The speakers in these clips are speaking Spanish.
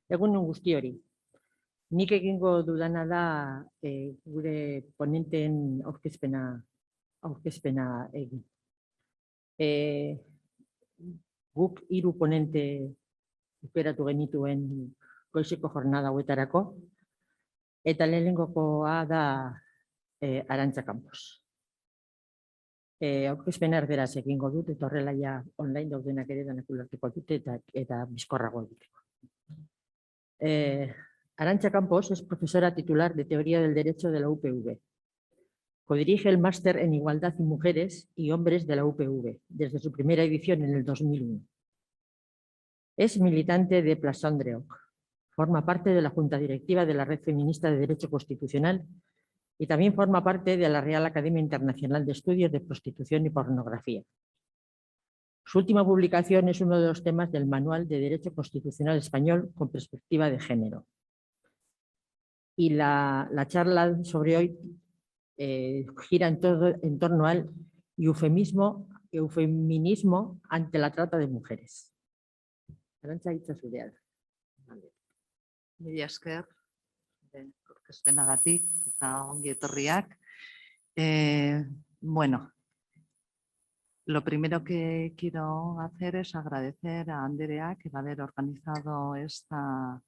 Egun guztiori. Nik egingo dudana da gure ponenteen aurkezpena egin. Guk 3 ponente aukeratu genituen goizeko jornada hauetarako, eta lehenengokoa da Arantza Campos. Aurkezpena erderaz egingo dut, eta horrela ja online daudenak ere danak ulertuko dute eta bizkorrago egiteko. Arantza Campos es profesora titular de Teoría del Derecho de la UPV. Codirige el máster en Igualdad y Mujeres y Hombres de la UPV desde su primera edición en el 2001. Es militante de Plasandreok. Forma parte de la Junta Directiva de la Red Feminista de Derecho Constitucional y también forma parte de la Real Academia Internacional de Estudios de Prostitución y Pornografía. Su última publicación es uno de los temas del Manual de Derecho Constitucional Español con perspectiva de género. Y la charla sobre hoy gira en torno al eufeminismo ante la trata de mujeres. Arantza, hitza zurea da. Mila esker, aurkezpenagatik eta ongi etorriak. Bueno, lo primero que quiero hacer es agradecer a Anderea que va a haber organizado esta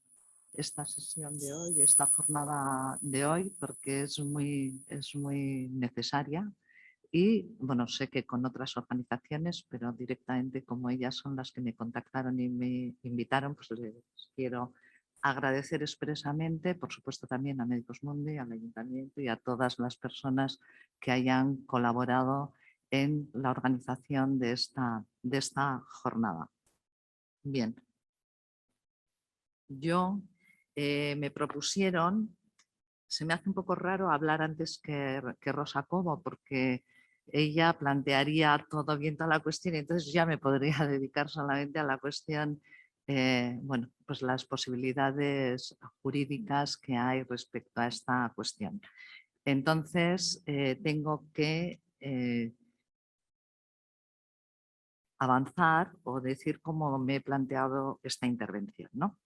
sesión de hoy, esta jornada de hoy, porque es muy necesaria. Y bueno, sé que con otras organizaciones, pero directamente como ellas son las que me contactaron y me invitaron, pues les quiero agradecer expresamente, por supuesto también a Médicos Mundi, al Ayuntamiento y a todas las personas que hayan colaborado en la organización de esta jornada. Bien. Yo me propusieron, se me hace un poco raro hablar antes que Rosa Cobo, porque ella plantearía todo bien toda la cuestión y entonces ya me podría dedicar solamente a la cuestión, bueno, pues las posibilidades jurídicas que hay respecto a esta cuestión. Entonces tengo que avanzar o decir cómo me he planteado esta intervención, ¿no?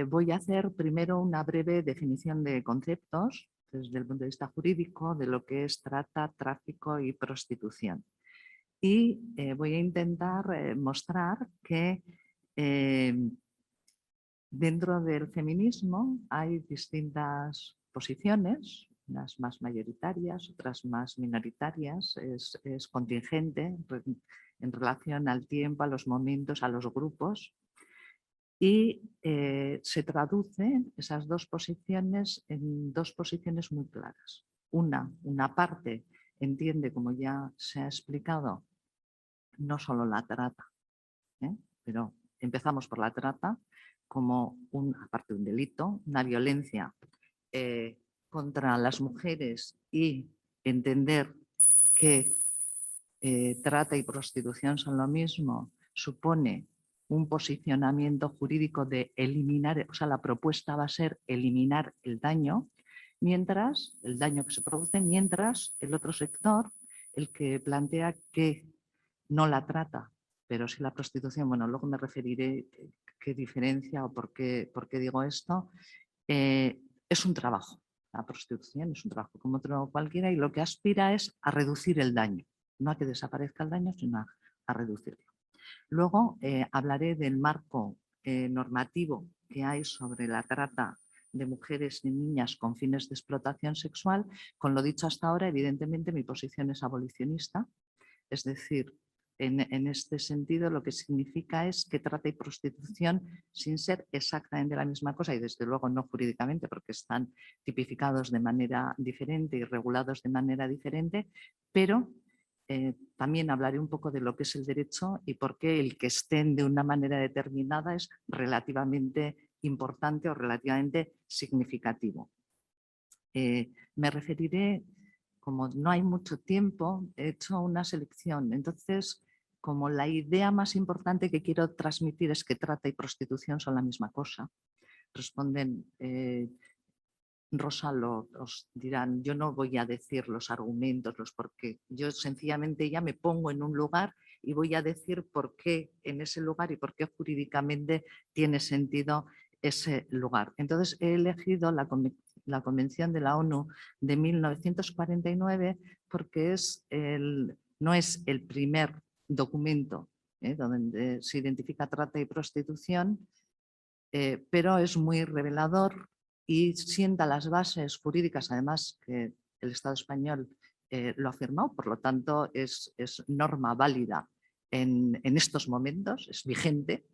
Voy a hacer primero una breve definición de conceptos desde el punto de vista jurídico de lo que es trata, tráfico y prostitución. Y voy a intentar mostrar que dentro del feminismo hay distintas posiciones, unas más mayoritarias, otras más minoritarias, es contingente en relación al tiempo, a los momentos, a los grupos. Y se traducen esas dos posiciones en dos posiciones muy claras. Una parte entiende, como ya se ha explicado, no solo la trata, pero empezamos por la trata como aparte de un delito, una violencia contra las mujeres y entender que trata y prostitución son lo mismo, supone un posicionamiento jurídico de eliminar, o sea, la propuesta va a ser eliminar el daño que se produce, mientras el otro sector, el que plantea que no la trata, pero sí la prostitución, bueno, luego me referiré qué diferencia o por qué digo esto, es un trabajo. La prostitución es un trabajo como otro cualquiera y lo que aspira es a reducir el daño, no a que desaparezca el daño, sino a reducirlo. Luego hablaré del marco normativo que hay sobre la trata de mujeres y niñas con fines de explotación sexual. Con lo dicho hasta ahora, evidentemente mi posición es abolicionista, es decir, en este sentido lo que significa es que trata y prostitución, sin ser exactamente la misma cosa y desde luego no jurídicamente porque están tipificados de manera diferente y regulados de manera diferente, pero también hablaré un poco de lo que es el derecho y por qué el que estén de una manera determinada es relativamente importante o relativamente significativo. Me referiré, como no hay mucho tiempo, he hecho una selección, entonces como la idea más importante que quiero transmitir es que trata y prostitución son la misma cosa, responden... Rosa os dirán, yo no voy a decir los argumentos, los por qué. Yo sencillamente ya me pongo en un lugar y voy a decir por qué en ese lugar y por qué jurídicamente tiene sentido ese lugar. Entonces he elegido la Convención de la ONU de 1949 porque no es el primer documento donde se identifica trata y prostitución, pero es muy revelador y sienta las bases jurídicas, además que el Estado español lo ha firmado, por lo tanto es norma válida en estos momentos, es vigente.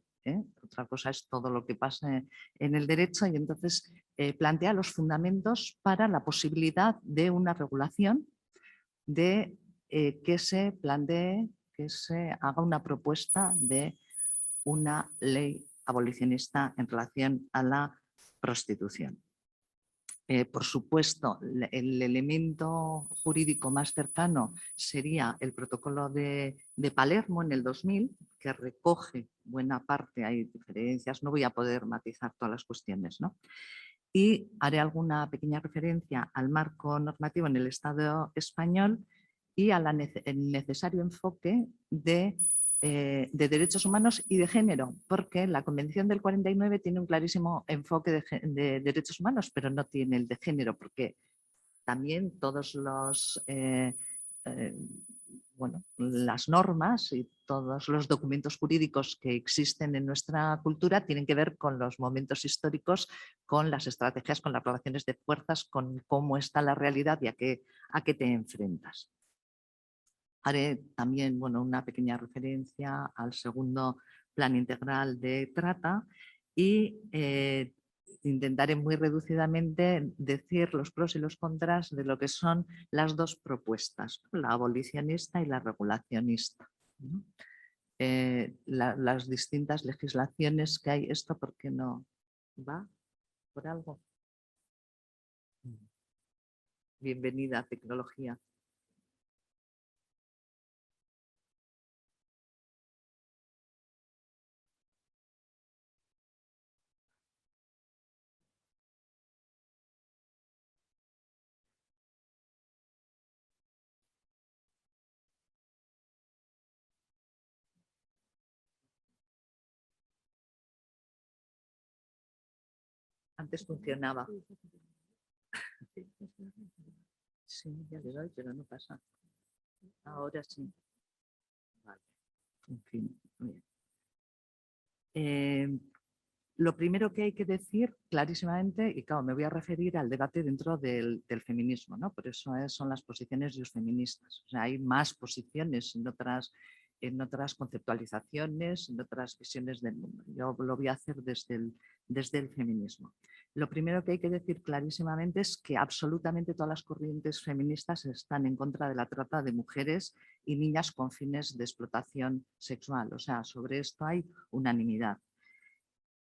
Otra cosa es todo lo que pasa en el derecho y entonces plantea los fundamentos para la posibilidad de una regulación, de que se plantee, que se haga una propuesta de una ley abolicionista en relación a la prostitución. Por supuesto, el elemento jurídico más cercano sería el protocolo de Palermo en el 2000, que recoge buena parte, hay diferencias, no voy a poder matizar todas las cuestiones, ¿no? Y haré alguna pequeña referencia al marco normativo en el Estado español y al necesario enfoque de derechos humanos y de género, porque la Convención del 49 tiene un clarísimo enfoque de derechos humanos, pero no tiene el de género, porque también todos los las normas y todos los documentos jurídicos que existen en nuestra cultura tienen que ver con los momentos históricos, con las estrategias, con las relaciones de fuerzas, con cómo está la realidad y a qué te enfrentas. Haré también una pequeña referencia al segundo plan integral de trata y intentaré muy reducidamente decir los pros y los contras de lo que son las dos propuestas, la abolicionista y la regulacionista. ¿No? Las distintas legislaciones que hay, ¿esto por qué no va? ¿Por algo? Bienvenida, tecnología. Antes funcionaba. Sí, ya le doy, pero no pasa. Ahora sí. Vale. En fin, bien. Lo primero que hay que decir clarísimamente, y claro, me voy a referir al debate dentro del feminismo, ¿no? Por eso son las posiciones de los feministas. O sea, hay más posiciones en otras conceptualizaciones, en otras visiones del mundo. Yo lo voy a hacer desde el feminismo. Lo primero que hay que decir clarísimamente es que absolutamente todas las corrientes feministas están en contra de la trata de mujeres y niñas con fines de explotación sexual. O sea, sobre esto hay unanimidad.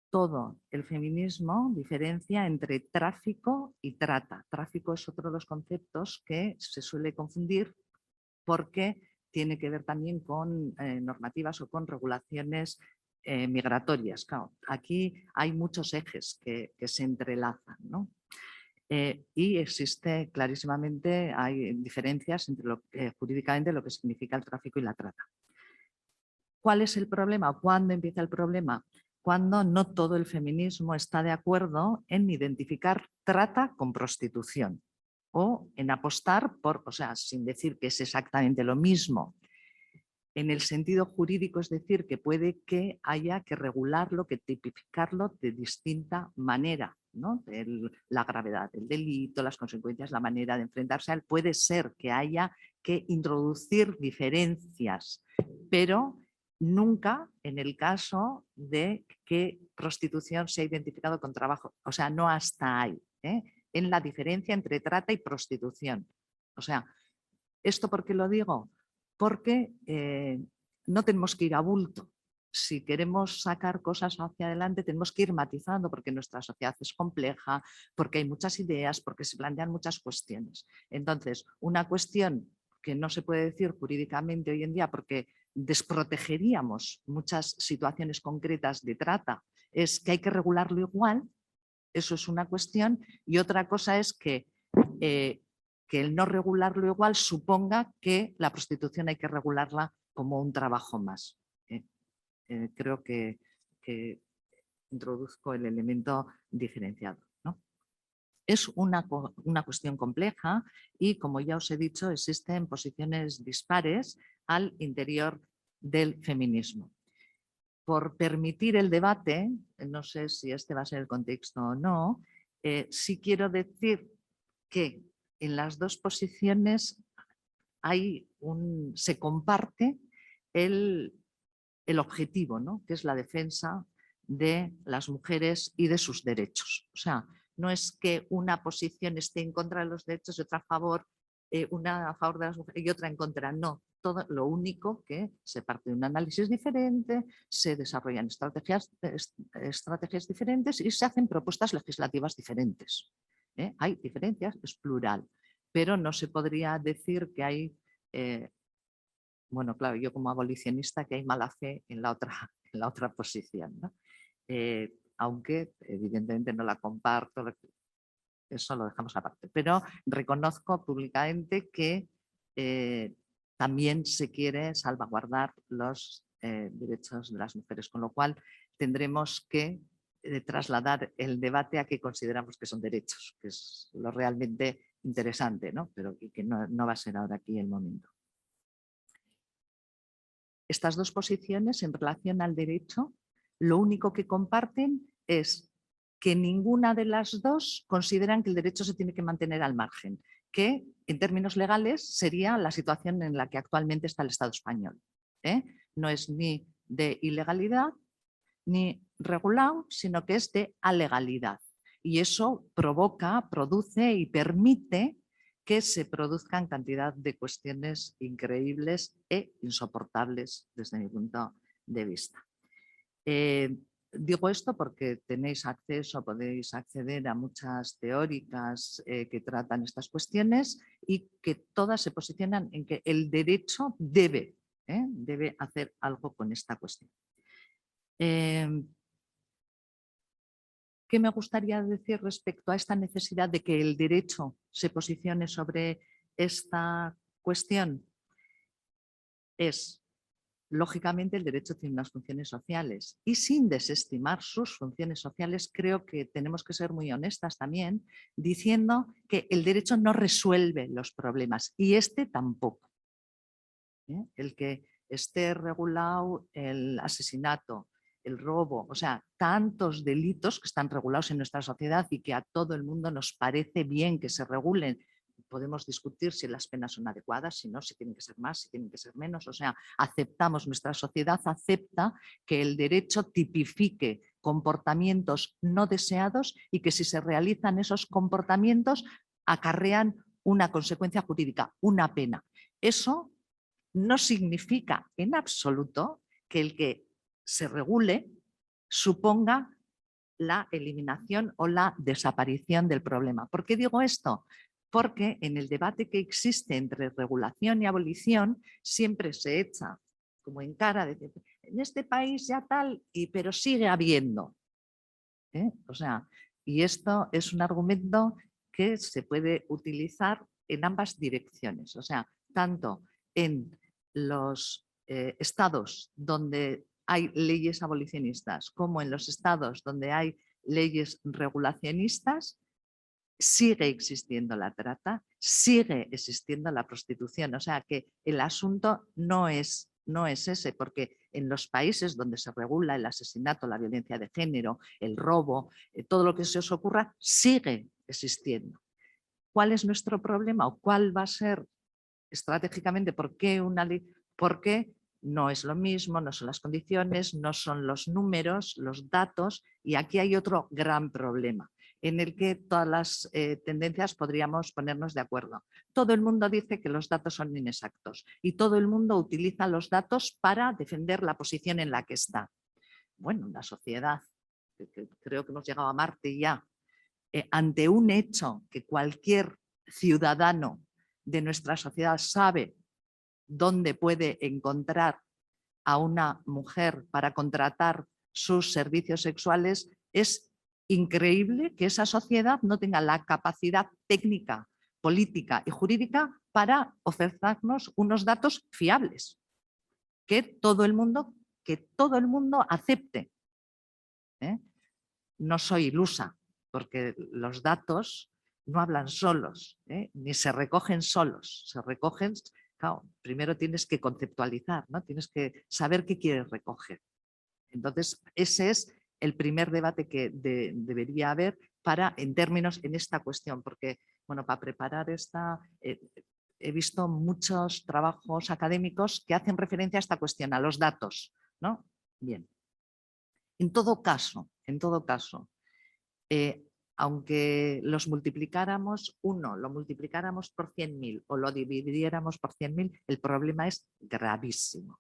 Todo el feminismo diferencia entre tráfico y trata. Tráfico es otro de los conceptos que se suele confundir porque tiene que ver también con normativas o con regulaciones migratorias. Claro, aquí hay muchos ejes que se entrelazan, ¿no? Y existe clarísimamente, hay diferencias entre jurídicamente lo que significa el tráfico y la trata. ¿Cuál es el problema? ¿Cuándo empieza el problema? Cuando no todo el feminismo está de acuerdo en identificar trata con prostitución o en apostar por, o sea, sin decir que es exactamente lo mismo, en el sentido jurídico, es decir, que puede que haya que regularlo, que tipificarlo de distinta manera, ¿no? La gravedad del delito, las consecuencias, la manera de enfrentarse a él, puede ser que haya que introducir diferencias, pero nunca en el caso de que prostitución se ha identificado con trabajo, o sea, no hasta ahí, en la diferencia entre trata y prostitución. O sea, ¿esto por qué lo digo? Porque no tenemos que ir a bulto. Si queremos sacar cosas hacia adelante, tenemos que ir matizando porque nuestra sociedad es compleja, porque hay muchas ideas, porque se plantean muchas cuestiones. Entonces, una cuestión que no se puede decir jurídicamente hoy en día porque desprotegeríamos muchas situaciones concretas de trata, es que hay que regularlo igual, eso es una cuestión, y otra cosa es que el no regularlo igual suponga que la prostitución hay que regularla como un trabajo más. Creo que introduzco el elemento diferenciado, ¿no? Es una cuestión compleja y, como ya os he dicho, existen posiciones dispares al interior del feminismo. Por permitir el debate, no sé si este va a ser el contexto o no, sí quiero decir que en las dos posiciones se comparte el objetivo, ¿no? Que es la defensa de las mujeres y de sus derechos. O sea, no es que una posición esté en contra de los derechos y otra a favor, una a favor de las mujeres y otra en contra. No, todo lo único que se parte de un análisis diferente, se desarrollan estrategias diferentes y se hacen propuestas legislativas diferentes. Hay diferencias, es plural, pero no se podría decir que hay, bueno, claro, yo como abolicionista, que hay mala fe en la otra posición, ¿no? Aunque evidentemente no la comparto, eso lo dejamos aparte, pero reconozco públicamente que también se quiere salvaguardar los derechos de las mujeres, con lo cual tendremos que trasladar el debate a qué consideramos que son derechos, que es lo realmente interesante, ¿no? Pero que no va a ser ahora aquí el momento. Estas dos posiciones en relación al derecho, lo único que comparten es que ninguna de las dos consideran que el derecho se tiene que mantener al margen, que en términos legales sería la situación en la que actualmente está el Estado español. No es ni de ilegalidad ni regulado, sino que es de alegalidad. Y eso produce y permite que se produzcan cantidad de cuestiones increíbles e insoportables desde mi punto de vista. Digo esto porque tenéis acceso, podéis acceder a muchas teóricas que tratan estas cuestiones y que todas se posicionan en que el derecho debe hacer algo con esta cuestión. ¿Qué me gustaría decir respecto a esta necesidad de que el derecho se posicione sobre esta cuestión? Es, lógicamente, el derecho tiene unas funciones sociales y sin desestimar sus funciones sociales, creo que tenemos que ser muy honestas también, diciendo que el derecho no resuelve los problemas y este tampoco. El que esté regulado el asesinato, el robo, o sea, tantos delitos que están regulados en nuestra sociedad y que a todo el mundo nos parece bien que se regulen. Podemos discutir si las penas son adecuadas, si no, si tienen que ser más, si tienen que ser menos. O sea, aceptamos, nuestra sociedad acepta que el derecho tipifique comportamientos no deseados y que si se realizan esos comportamientos acarrean una consecuencia jurídica, una pena. Eso no significa en absoluto que el que se regule suponga la eliminación o la desaparición del problema. ¿Por qué digo esto? Porque en el debate que existe entre regulación y abolición siempre se echa como en cara de en este país ya tal, pero sigue habiendo. O sea, y esto es un argumento que se puede utilizar en ambas direcciones. O sea, tanto en los estados donde hay leyes abolicionistas como en los estados donde hay leyes regulacionistas, sigue existiendo la trata, sigue existiendo la prostitución. O sea que el asunto no es ese, porque en los países donde se regula el asesinato, la violencia de género, el robo, todo lo que se os ocurra, sigue existiendo. ¿Cuál es nuestro problema o cuál va a ser estratégicamente? ¿Por qué una ley? Porque no es lo mismo, no son las condiciones, no son los números, los datos, y aquí hay otro gran problema en el que todas las tendencias podríamos ponernos de acuerdo. Todo el mundo dice que los datos son inexactos y todo el mundo utiliza los datos para defender la posición en la que está. Bueno, la sociedad, creo que hemos llegado a Marte ya, ante un hecho que cualquier ciudadano de nuestra sociedad sabe dónde puede encontrar a una mujer para contratar sus servicios sexuales, es increíble que esa sociedad no tenga la capacidad técnica, política y jurídica para ofrecernos unos datos fiables, que todo el mundo acepte. no soy ilusa, porque los datos no hablan solos, ni se recogen solos, se recogen, claro, primero tienes que conceptualizar, ¿no? Tienes que saber qué quieres recoger. Entonces, ese es el primer debate que debería haber en esta cuestión, porque bueno, para preparar esta he visto muchos trabajos académicos que hacen referencia a esta cuestión, a los datos, ¿no? Bien. En todo caso, aunque los multiplicáramos, lo multiplicáramos por 100.000 o lo dividiéramos por 100.000, el problema es gravísimo.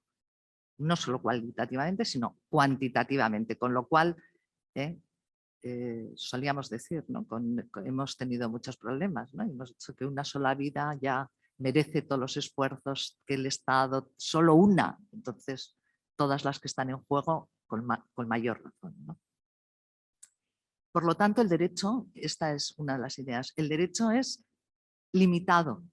No solo cualitativamente, sino cuantitativamente, con lo cual solíamos decir, ¿no? Hemos tenido muchos problemas, ¿no? Hemos dicho que una sola vida ya merece todos los esfuerzos que el Estado, solo una, entonces todas las que están en juego con mayor razón, ¿no? Por lo tanto, el derecho, esta es una de las ideas, el derecho es limitado,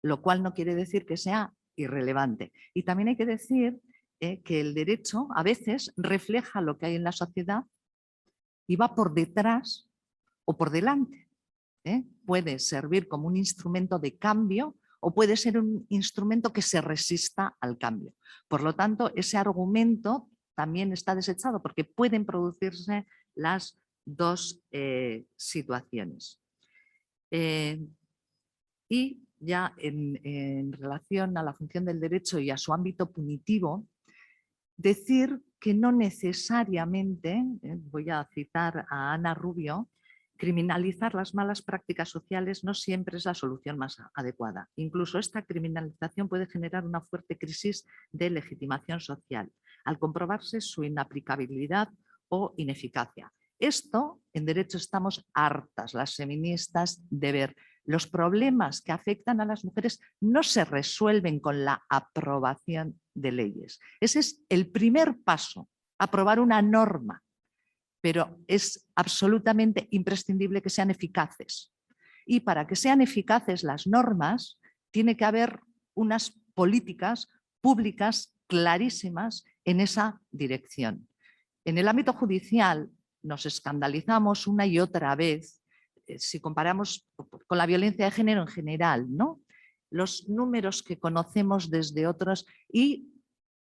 lo cual no quiere decir que sea irrelevante. Y también hay que decir que el derecho a veces refleja lo que hay en la sociedad y va por detrás o por delante. Puede servir como un instrumento de cambio o puede ser un instrumento que se resista al cambio. Por lo tanto, ese argumento también está desechado porque pueden producirse las dos situaciones. Y ya en relación a la función del derecho y a su ámbito punitivo, decir que no necesariamente, voy a citar a Ana Rubio, criminalizar las malas prácticas sociales no siempre es la solución más adecuada. Incluso esta criminalización puede generar una fuerte crisis de legitimación social, al comprobarse su inaplicabilidad o ineficacia. Esto, en derecho, estamos hartas las feministas de ver. Los problemas que afectan a las mujeres no se resuelven con la aprobación de leyes. Ese es el primer paso, aprobar una norma, pero es absolutamente imprescindible que sean eficaces. Y para que sean eficaces las normas, tiene que haber unas políticas públicas clarísimas en esa dirección. En el ámbito judicial nos escandalizamos una y otra vez si comparamos con la violencia de género en general, ¿no? Los números que conocemos desde otros y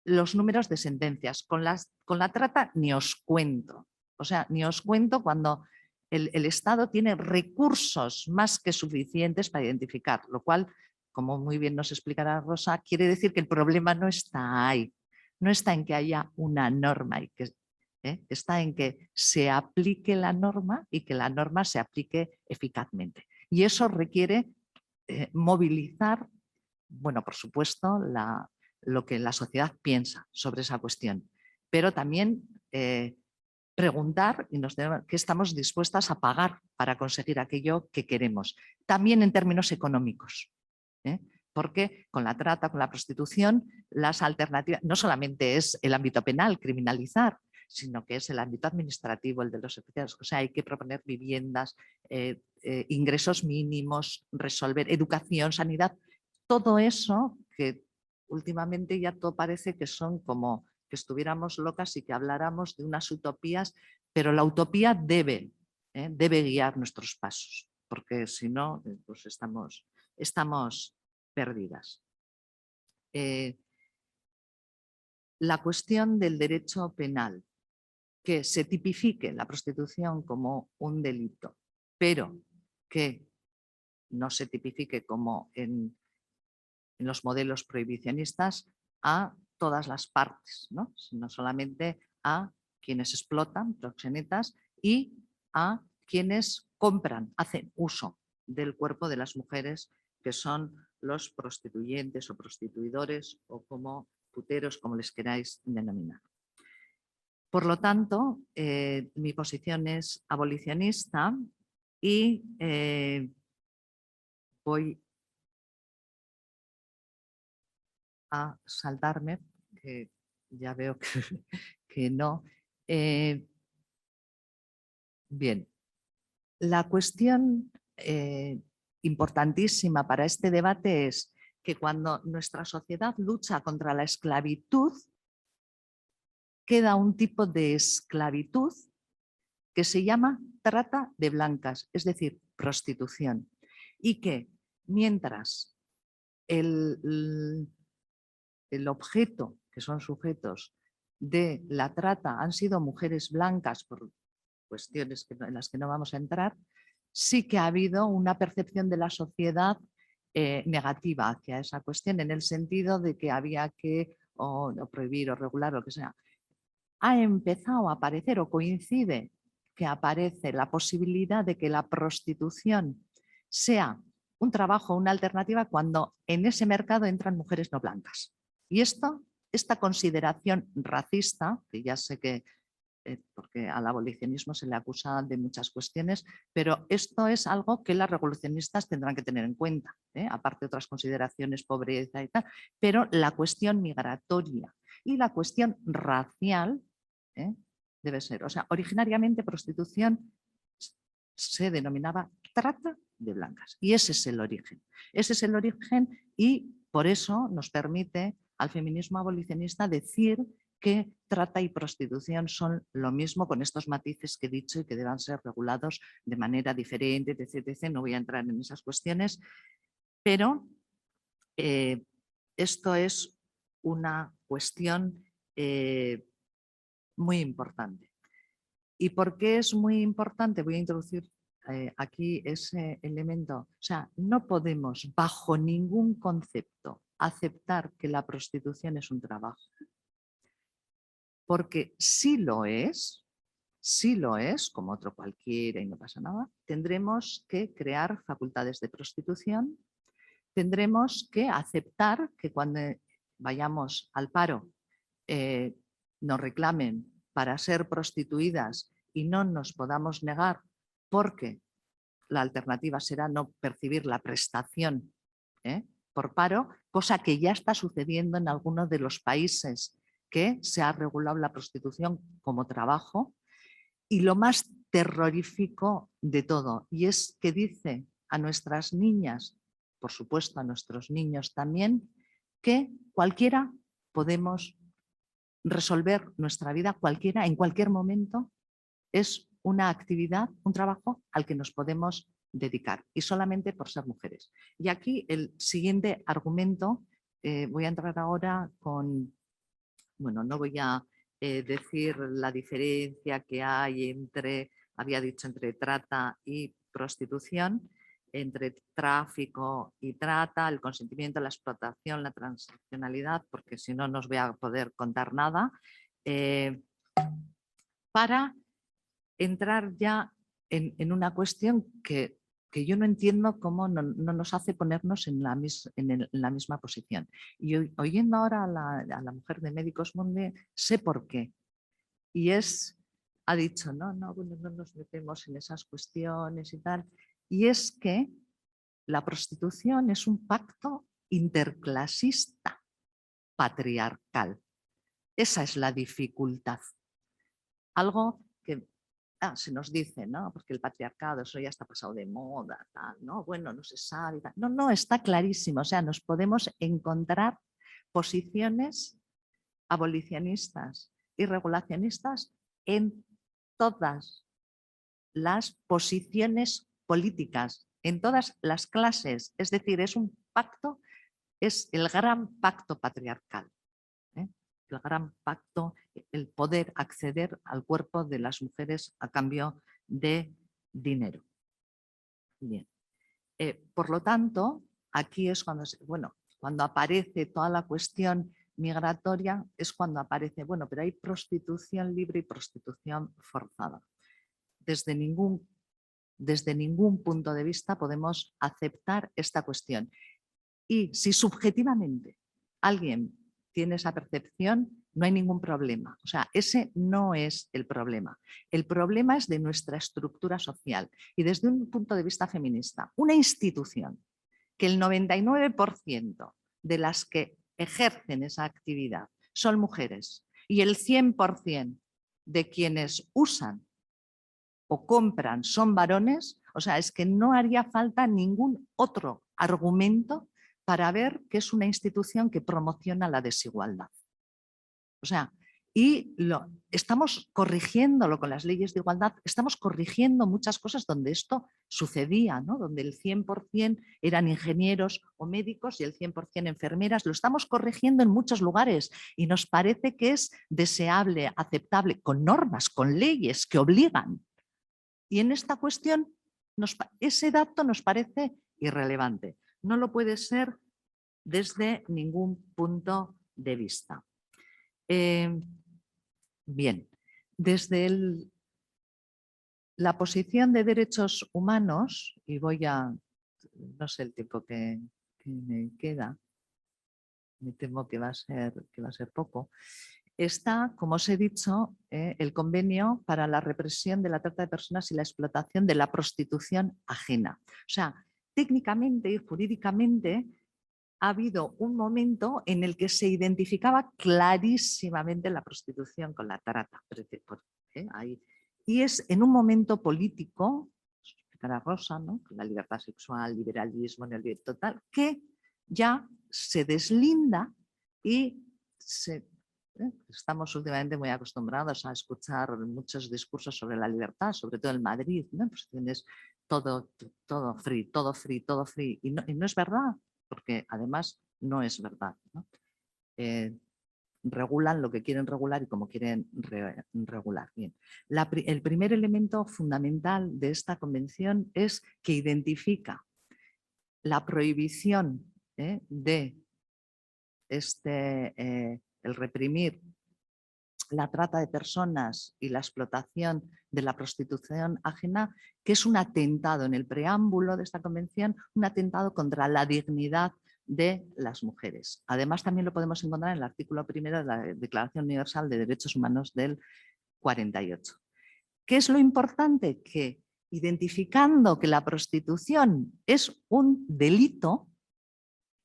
los números de sentencias. Con la trata ni os cuento. O sea, ni os cuento cuando el Estado tiene recursos más que suficientes para identificar, lo cual, como muy bien nos explicará Rosa, quiere decir que el problema no está ahí. No está en que haya una norma y que está en que se aplique la norma y que la norma se aplique eficazmente. Y eso requiere movilizar, bueno, por supuesto, lo que la sociedad piensa sobre esa cuestión, pero también preguntar qué estamos dispuestas a pagar para conseguir aquello que queremos, también en términos económicos. Porque con la trata, con la prostitución, las alternativas, no solamente es el ámbito penal, criminalizar, sino que es el ámbito administrativo, el de los servicios. O sea, hay que proponer viviendas, ingresos mínimos, resolver educación, sanidad, todo eso que últimamente ya todo parece que son como que estuviéramos locas y que habláramos de unas utopías, pero la utopía debe guiar nuestros pasos, porque si no, pues estamos perdidas. La cuestión del derecho penal, que se tipifique la prostitución como un delito, pero que no se tipifique como en los modelos prohibicionistas a todas las partes, ¿no? Sino solamente a quienes explotan, proxenetas, y a quienes compran, hacen uso del cuerpo de las mujeres, que son los prostituyentes o prostituidores o como puteros, como les queráis denominar. Por lo tanto, mi posición es abolicionista y voy a saltarme, que ya veo que no. Bien, la cuestión importantísima para este debate es que cuando nuestra sociedad lucha contra la esclavitud, queda un tipo de esclavitud que se llama trata de blancas, es decir, prostitución. Y que mientras el objeto, que son sujetos de la trata, han sido mujeres blancas por cuestiones en las que no vamos a entrar, sí que ha habido una percepción de la sociedad negativa hacia esa cuestión, en el sentido de que había que o prohibir o regular o lo que sea. Ha empezado a aparecer o coincide que aparece la posibilidad de que la prostitución sea un trabajo, una alternativa, cuando en ese mercado entran mujeres no blancas. Y esta consideración racista, que ya sé que porque al abolicionismo se le acusa de muchas cuestiones, pero esto es algo que las revolucionistas tendrán que tener en cuenta, aparte de otras consideraciones, pobreza y tal, pero la cuestión migratoria y la cuestión racial debe ser, o sea, originariamente prostitución se denominaba trata de blancas y ese es el origen. Ese es el origen y por eso nos permite al feminismo abolicionista decir que trata y prostitución son lo mismo, con estos matices que he dicho y que deban ser regulados de manera diferente, etc. No voy a entrar en esas cuestiones, pero esto es una cuestión muy importante. ¿Y por qué es muy importante? Voy a introducir aquí ese elemento. O sea, no podemos bajo ningún concepto aceptar que la prostitución es un trabajo. Porque si lo es, como otro cualquiera y no pasa nada, tendremos que crear facultades de prostitución, tendremos que aceptar que cuando vayamos al paro nos reclamen para ser prostituidas y no nos podamos negar porque la alternativa será no percibir la prestación por paro, cosa que ya está sucediendo en algunos de los países que se ha regulado la prostitución como trabajo. Y lo más terrorífico de todo, y es que dice a nuestras niñas, por supuesto a nuestros niños también, que cualquiera podemos resolver nuestra vida, cualquiera, en cualquier momento, es una actividad, un trabajo al que nos podemos dedicar y solamente por ser mujeres. Y aquí el siguiente argumento, voy a entrar ahora con, bueno, no voy a decir la diferencia que hay entre, había dicho, entre trata y prostitución, entre tráfico y trata, el consentimiento, la explotación, la transaccionalidad, porque si no, no os voy a poder contar nada, para entrar ya en una cuestión que yo no entiendo cómo no nos hace ponernos en la misma posición. Y oyendo ahora a la mujer de Médicos Mundi, sé por qué. Y ha dicho, bueno, no nos metemos en esas cuestiones y tal. Y es que la prostitución es un pacto interclasista patriarcal. Esa es la dificultad. Algo que se nos dice, ¿no? Porque el patriarcado, eso ya está pasado de moda, tal, ¿no? Bueno, no se sabe, tal. No, está clarísimo. O sea, nos podemos encontrar posiciones abolicionistas y regulacionistas en todas las posiciones políticas, en todas las clases. Es decir, es un pacto, es el gran pacto patriarcal. El gran pacto, el poder acceder al cuerpo de las mujeres a cambio de dinero. Bien. Por lo tanto, aquí es cuando aparece toda la cuestión migratoria, es cuando aparece, pero hay prostitución libre y prostitución forzada. Desde ningún punto de vista podemos aceptar esta cuestión. Y si subjetivamente alguien tiene esa percepción, no hay ningún problema. O sea, ese no es el problema. El problema es de nuestra estructura social. Y desde un punto de vista feminista, una institución que el 99% de las que ejercen esa actividad son mujeres y el 100% de quienes usan o compran son varones, o sea, es que no haría falta ningún otro argumento para ver que es una institución que promociona la desigualdad. O sea, Y estamos corrigiéndolo con las leyes de igualdad, estamos corrigiendo muchas cosas donde esto sucedía, ¿no? Donde el 100% eran ingenieros o médicos y el 100% enfermeras. Lo estamos corrigiendo en muchos lugares y nos parece que es deseable, aceptable, con normas, con leyes que obligan. Y en esta cuestión ese dato nos parece irrelevante. No lo puede ser desde ningún punto de vista. Bien, desde la posición de derechos humanos, y no sé el tiempo que me queda, me temo que va a ser poco, está, como os he dicho, el convenio para la represión de la trata de personas y la explotación de la prostitución ajena. O sea, técnicamente y jurídicamente ha habido un momento en el que se identificaba clarísimamente la prostitución con la trata. Y es en un momento político, cara Rosa, ¿no? La libertad sexual, liberalismo, total, que ya se deslinda y estamos últimamente muy acostumbrados a escuchar muchos discursos sobre la libertad, sobre todo en Madrid, ¿no? Pues tienes todo free, todo free, todo free. Y no es verdad, porque además no es verdad, ¿no? Regulan lo que quieren regular y como quieren regular. Bien. El primer elemento fundamental de esta convención es que identifica la prohibición de el reprimir la trata de personas y la explotación de la prostitución ajena, que es un atentado en el preámbulo de esta convención, un atentado contra la dignidad de las mujeres. Además, también lo podemos encontrar en el artículo 1 de la Declaración Universal de Derechos Humanos del 48. ¿Qué es lo importante? Que identificando que la prostitución es un delito,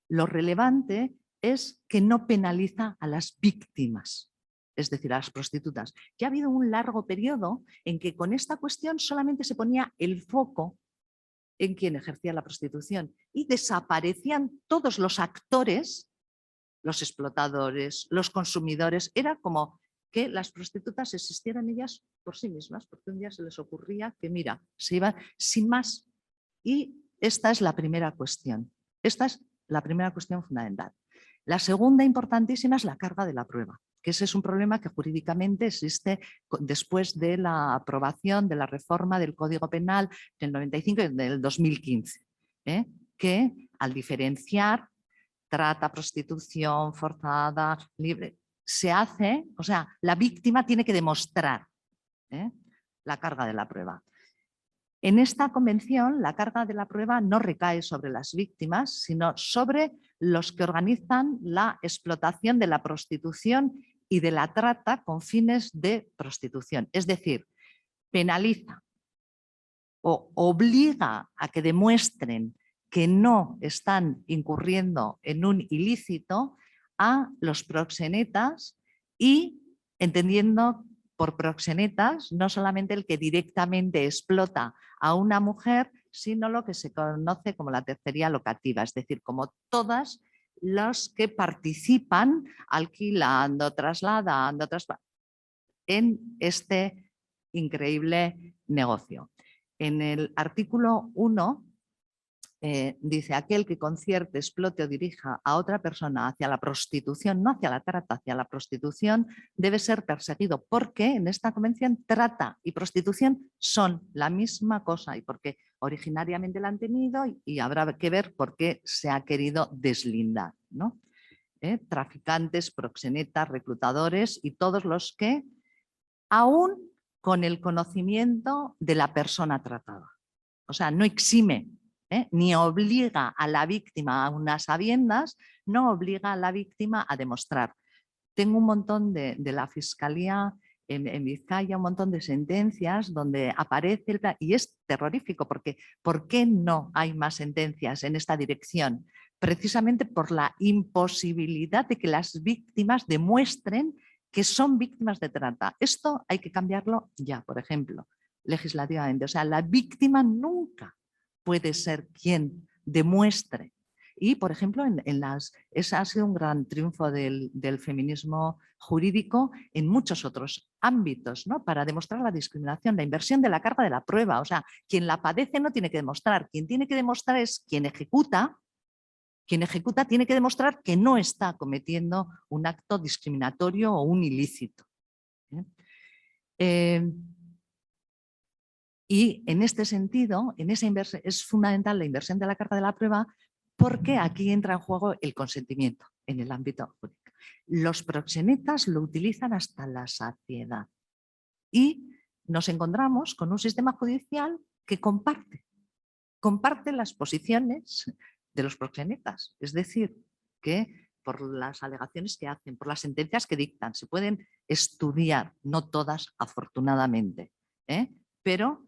lo relevante es que no penaliza a las víctimas, es decir, a las prostitutas. Ya ha habido un largo periodo en que con esta cuestión solamente se ponía el foco en quien ejercía la prostitución y desaparecían todos los actores, los explotadores, los consumidores. Era como que las prostitutas existieran ellas por sí mismas, porque un día se les ocurría que, mira, se iban sin más. Y esta es la primera cuestión. Esta es la primera cuestión fundamental. La segunda importantísima es la carga de la prueba, que ese es un problema que jurídicamente existe después de la aprobación de la reforma del Código Penal del 95 y del 2015, que al diferenciar trata, prostitución, forzada, libre, se hace, o sea, la víctima tiene que demostrar la carga de la prueba. En esta convención, la carga de la prueba no recae sobre las víctimas, sino sobre los que organizan la explotación de la prostitución y de la trata con fines de prostitución. Es decir, penaliza o obliga a que demuestren que no están incurriendo en un ilícito a los proxenetas y entendiendo por proxenetas no solamente el que directamente explota a una mujer, sino lo que se conoce como la tercería locativa, es decir, como todas los que participan alquilando, trasladando, en este increíble negocio. En el artículo 1 dice: aquel que concierte, explote o dirija a otra persona hacia la prostitución, no hacia la trata, hacia la prostitución, debe ser perseguido, porque en esta convención trata y prostitución son la misma cosa y porque originariamente la han tenido y habrá que ver por qué se ha querido deslindar, ¿no? Traficantes, proxenetas, reclutadores y todos los que, aún con el conocimiento de la persona tratada, o sea, no exime, ni obliga a la víctima a unas sabiendas, no obliga a la víctima a demostrar. Tengo un montón de la Fiscalía en Vizcaya, un montón de sentencias donde aparece y es terrorífico, porque ¿por qué no hay más sentencias en esta dirección? Precisamente por la imposibilidad de que las víctimas demuestren que son víctimas de trata. Esto hay que cambiarlo ya, por ejemplo, legislativamente. O sea, la víctima nunca puede ser quien demuestre. Y, por ejemplo, ese ha sido un gran triunfo del feminismo jurídico en muchos otros ámbitos, ¿no? Para demostrar la discriminación, la inversión de la carga de la prueba. O sea, quien la padece no tiene que demostrar, quien tiene que demostrar es quien ejecuta. Quien ejecuta tiene que demostrar que no está cometiendo un acto discriminatorio o un ilícito. Y en este sentido, es fundamental la inversión de la carga de la prueba, porque aquí entra en juego el consentimiento en el ámbito jurídico. Los proxenetas lo utilizan hasta la saciedad y nos encontramos con un sistema judicial que comparte las posiciones de los proxenetas. Es decir, que por las alegaciones que hacen, por las sentencias que dictan, se pueden estudiar, no todas afortunadamente, pero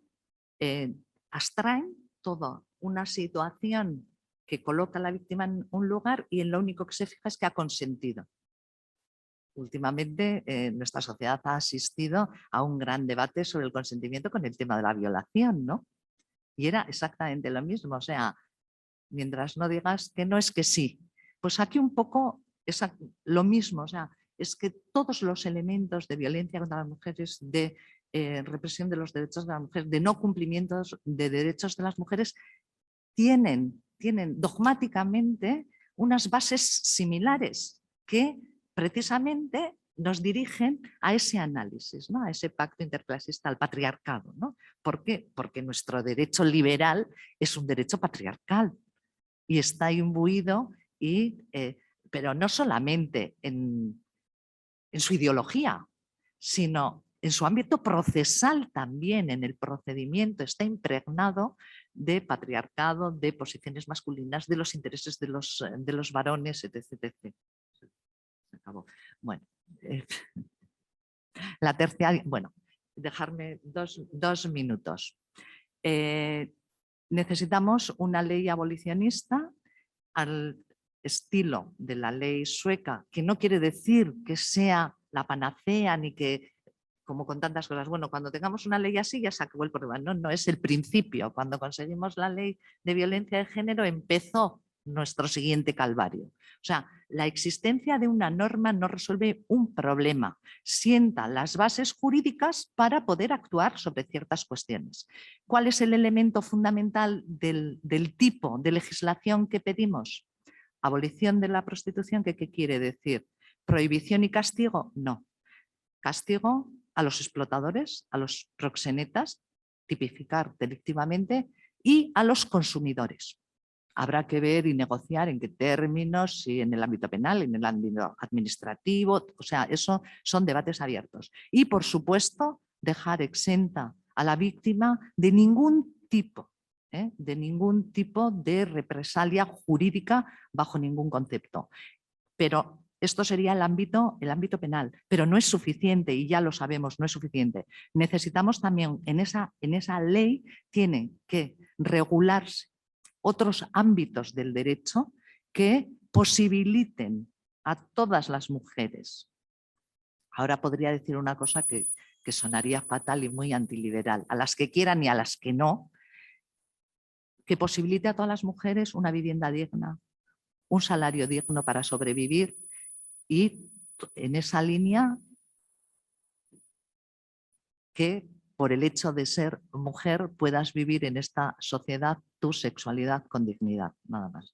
abstraen toda una situación que coloca a la víctima en un lugar y en lo único que se fija es que ha consentido. Últimamente nuestra sociedad ha asistido a un gran debate sobre el consentimiento con el tema de la violación, ¿no? Y era exactamente lo mismo, o sea, mientras no digas que no es que sí. Pues aquí un poco es lo mismo, o sea, es que todos los elementos de violencia contra las mujeres, de represión de los derechos de las mujeres, de no cumplimientos de derechos de las mujeres, tienen dogmáticamente unas bases similares que precisamente nos dirigen a ese análisis, ¿no? A ese pacto interclasista, al patriarcado, ¿no? ¿Por qué? Porque nuestro derecho liberal es un derecho patriarcal y está imbuido, pero no solamente en su ideología, sino en su ámbito procesal también, en el procedimiento, está impregnado de patriarcado, de posiciones masculinas, de los intereses de los varones, etc. Se acabó. Bueno, la tercera, bueno, dejarme dos minutos. Necesitamos una ley abolicionista al estilo de la ley sueca, que no quiere decir que sea la panacea ni que, como con tantas cosas, bueno, cuando tengamos una ley así ya se acabó el problema. No, no es el principio. Cuando conseguimos la ley de violencia de género empezó nuestro siguiente calvario. O sea, la existencia de una norma no resuelve un problema, sienta las bases jurídicas para poder actuar sobre ciertas cuestiones. ¿Cuál es el elemento fundamental del tipo de legislación que pedimos? Abolición de la prostitución, ¿qué quiere decir? ¿Prohibición y castigo? No. Castigo a los explotadores, a los proxenetas, tipificar delictivamente, y a los consumidores. Habrá que ver y negociar en qué términos, si en el ámbito penal, en el ámbito administrativo, o sea, eso son debates abiertos. Y, por supuesto, dejar exenta a la víctima de ningún tipo de represalia jurídica bajo ningún concepto. Pero esto sería el ámbito penal, pero no es suficiente y ya lo sabemos, no es suficiente. Necesitamos también, en esa ley tienen que regularse otros ámbitos del derecho que posibiliten a todas las mujeres. Ahora podría decir una cosa que sonaría fatal y muy antiliberal, a las que quieran y a las que no, que posibilite a todas las mujeres una vivienda digna, un salario digno para sobrevivir y en esa línea que por el hecho de ser mujer puedas vivir en esta sociedad tu sexualidad con dignidad, nada más.